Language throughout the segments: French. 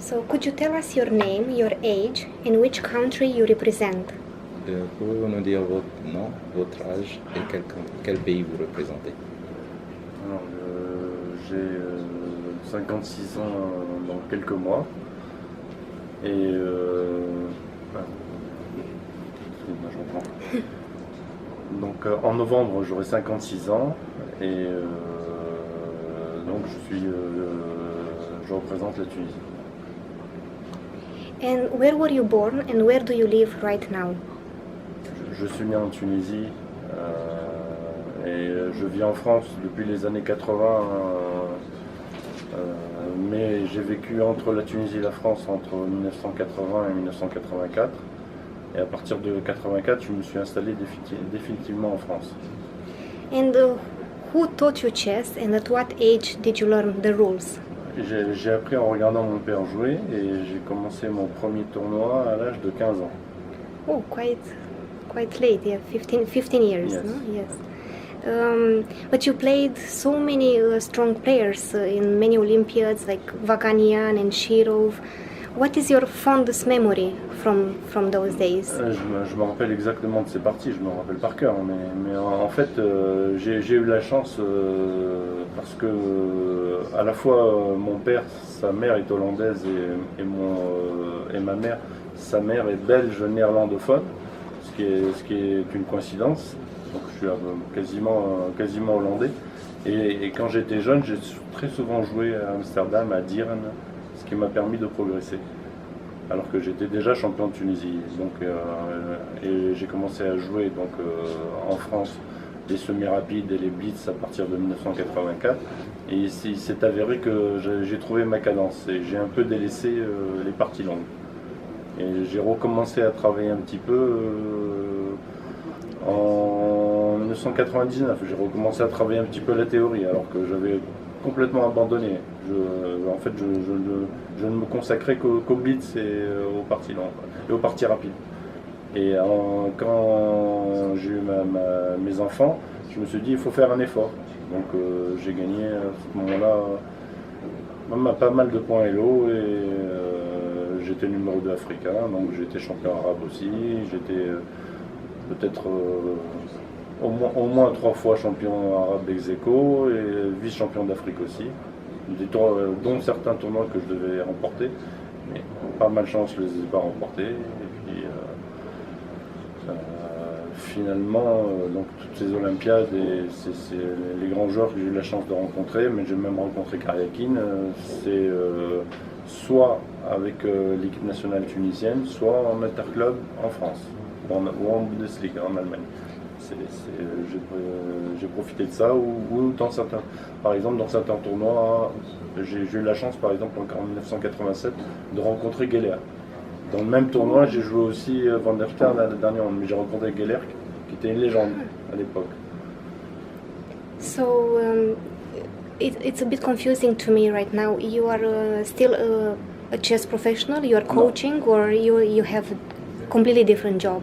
So could you tell us your name, your age, and which country you represent? Pouvez-vous nous dire votre nom, votre âge et quel pays vous représentez? Alors, j'ai 56 ans dans quelques mois. Et excusez-moi, je reprends. Donc en novembre j'aurai 56 ans et donc je représente la Tunisie. And where were you born and where do you live right now? Je suis né en Tunisie et je vis en France depuis les années 80, mais j'ai vécu entre la Tunisie et la France entre 1980 et 1984. Et à partir de 84, je me suis installé définitivement en France. And who taught you chess and at what age did you learn the rules? J'ai appris en regardant mon père jouer et j'ai commencé mon premier tournoi à l'âge de 15 ans. Oh, quite late, yeah, 15 years, Yes. no? Yes. But you played so many strong players in many Olympiads like Vaganian and Shirov. What is your fondest memory from those days? Je me rappelle exactement de ces parties, je me rappelle par cœur, mais en fait j'ai eu la chance parce que à la fois mon père, sa mère est hollandaise et ma mère, sa mère est belge néerlandophone, ce qui est une coïncidence. Donc je suis quasiment hollandais. Et quand j'étais jeune, j'ai très souvent joué à Amsterdam, à Deerne, ce qui m'a permis de progresser. Alors que j'étais déjà champion de Tunisie. Donc, et j'ai commencé à jouer en France les semi-rapides et les blitz à partir de 1984. Et il s'est avéré que j'ai trouvé ma cadence et j'ai un peu délaissé les parties longues. Et j'ai recommencé à travailler un petit peu en 1999. J'ai recommencé à travailler un petit peu la théorie alors que j'avais complètement abandonné. En fait, je ne me consacrais qu'au blitz et aux parties longues et aux parties rapides. Et quand j'ai eu mes enfants, je me suis dit il faut faire un effort. Donc j'ai gagné à ce moment-là même pas mal de points Elo et j'étais numéro 2 africain, donc j'étais champion arabe aussi. J'étais peut-être au moins 3 fois champion arabe ex aequo et vice-champion d'Afrique aussi, dont certains tournois que je devais remporter, mais par malchance je ne les ai pas remportés. Et puis finalement, donc toutes ces Olympiades et c'est les grands joueurs que j'ai eu la chance de rencontrer, mais j'ai même rencontré Karyakin, c'est soit avec l'équipe nationale tunisienne, soit en interclub en France, ou en Bundesliga en Allemagne. J'ai profité de ça, ou par exemple dans certains tournois, j'ai eu la chance par exemple en 1987 de rencontrer Geller. Dans le même tournoi, j'ai joué aussi Van der Stern à la dernière ronde, mais j'ai rencontré Geller qui était une légende à l'époque. So it's a bit confusing to me right now. You are still a chess professional? You are coaching, or you have a completely different job?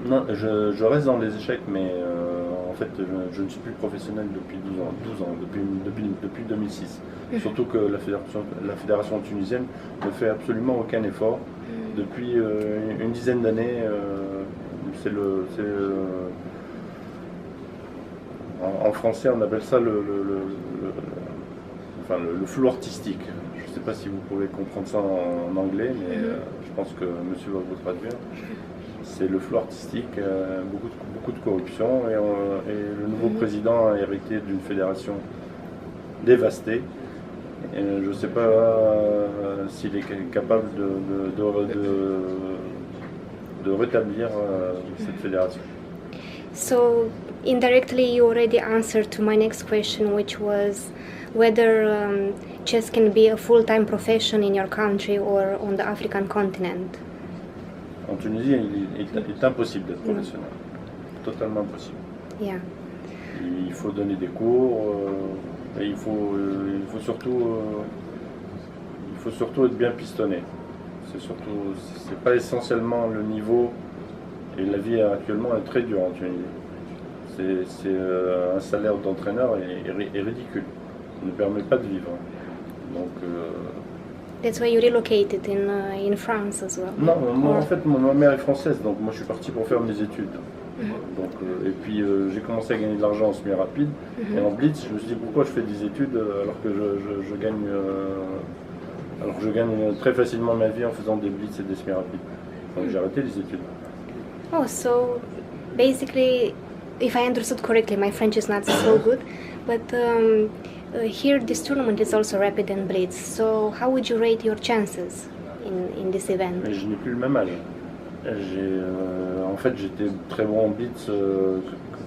Non, je reste dans les échecs, mais en fait, je ne suis plus professionnel depuis 12 ans, depuis 2006. Surtout que la fédération tunisienne ne fait absolument aucun effort. Depuis une dizaine d'années, en français, on appelle ça le flou artistique. Je ne sais pas si vous pouvez comprendre ça en anglais, mais je pense que monsieur va vous traduire. C'est le flou artistique, beaucoup de corruption et le nouveau président a hérité d'une fédération dévastée. Et je ne sais pas s'il est capable de rétablir cette fédération. So indirectly you already answered to my next question, which was whether chess can be a full-time profession in your country or on the African continent. En Tunisie, il est impossible d'être professionnel, totalement impossible. Yeah. Il faut donner des cours et il faut surtout être bien pistonné. C'est pas essentiellement le niveau, et la vie actuellement est très dure en Tunisie. C'est un salaire d'entraîneur est ridicule, il ne permet pas de vivre. Donc That's why you relocated in France as well. Non, moi, Or- en fait, ma mère est française, donc moi je suis parti pour faire mes études. Donc, et puis j'ai commencé à gagner de l'argent en semi-rapide. Et en blitz, je me suis dit pourquoi je fais des études alors que je gagne très facilement ma vie en faisant des blitz et des semi-rapides. Donc j'ai arrêté les études. Oh, so basically, if I understood correctly, my French is not so good, but here this tournament is also rapid and blitz. So how would you rate your chances in this event? Mais je n'ai plus le même âge. En fait, j'étais très bon en blitz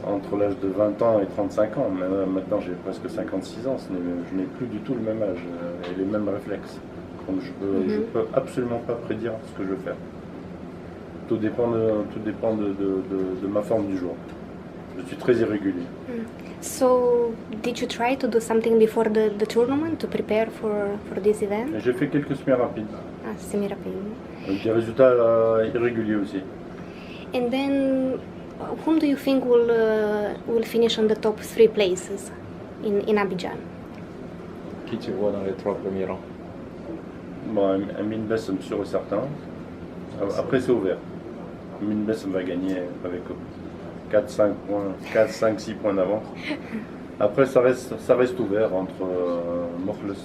entre l'âge de 20 ans et 35 ans. Mais maintenant, j'ai presque 56 ans. Je n'ai plus du tout le même âge et les mêmes réflexes. Donc je peux absolument pas prédire ce que je vais faire. Tout dépend de ma forme du jour. Je suis très irrégulier. So did you try to do something before the tournament to prepare for this event? Et j'ai fait quelques semi-rapides. Ah, semi-rapid. Avec des résultats irréguliers aussi. And then, whom do you think will finish on the top 3 places in Abidjan? Qui tu vois dans les 3 premiers rangs? Bon, Amin Bessem, sûr et certain. Après, c'est ouvert. Amin Bessem va gagner avec 4-5 points, 4-5-6 points d'avance. Après, ça reste ouvert entre Mokhles.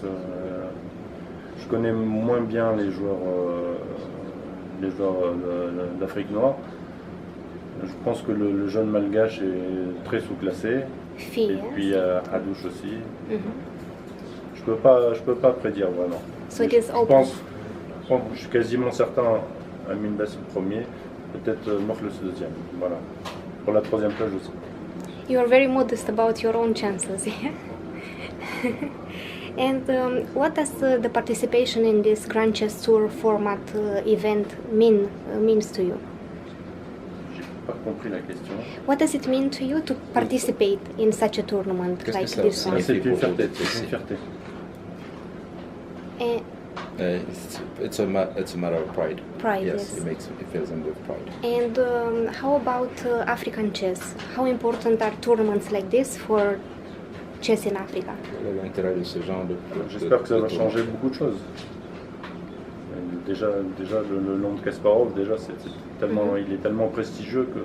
Je connais moins bien les joueurs d'Afrique noire. Je pense que le jeune malgache est très sous-classé. Fille, Et yes? puis Hadouche aussi. Je peux pas prédire vraiment. So it is Je open. je suis quasiment certain Amin Bessem premier, peut-être Mokhles deuxième. Voilà. Pour la 3e place aussi. You are very modest about your own chances. And what does the participation in this Grand Chess Tour format event means to you? J'ai pas compris la question. What does it mean to you to participate in such a tournament Qu'est-ce que like ça this one? signifie? C'est une fierté. pour vous, C'est une fierté. Eh, It's a matter of pride. Pride, Yes, yes. it fills them with pride. And how about African chess? How important are tournaments like this for chess in Africa? Quel est l'intérêt de ce genre de J'espère que ça va tournoi? changer beaucoup de choses. Déjà le nom de Kasparov, déjà il est tellement prestigieux que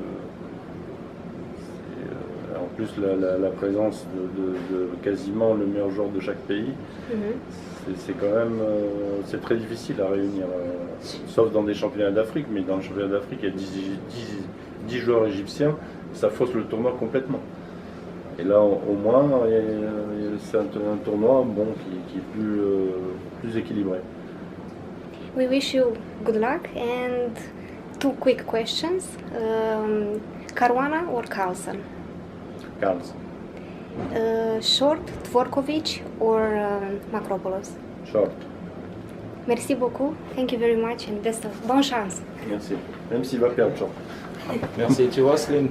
en plus la présence de quasiment le meilleur joueur de chaque pays, c'est quand même c'est très difficile à réunir, sauf dans des championnats d'Afrique, mais dans le championnat d'Afrique il y a 10 joueurs égyptiens, ça fausse le tournoi complètement. Et là au moins c'est un tournoi bon, qui est plus équilibré. We wish you good luck and 2 quick questions. Caruana or Carlsen? Carlsen. Short, Dvorkovic or Macropoulos? Short. Merci beaucoup. Thank you very much and best of bonne chance. Merci. Même s'il va perdre, Short. Merci. Tu vois, Slim,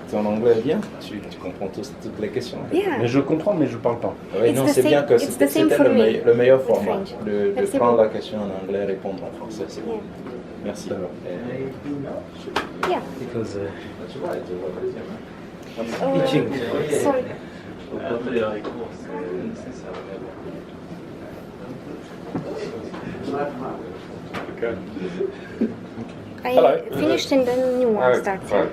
ton anglais est bien. Tu comprends toutes les questions. Yeah. Mais je comprends, mais je parle pas. Oui, It's non, the c'est same- bien que it's the same c'était for me le meilleur with format. French. De Merci prendre beaucoup. la question en anglais, répondre en français. C'est bon. Merci. Yeah. Because Tu vois, tu vois le deuxième. Teaching. Sorry. I finished and then new one starts. Right.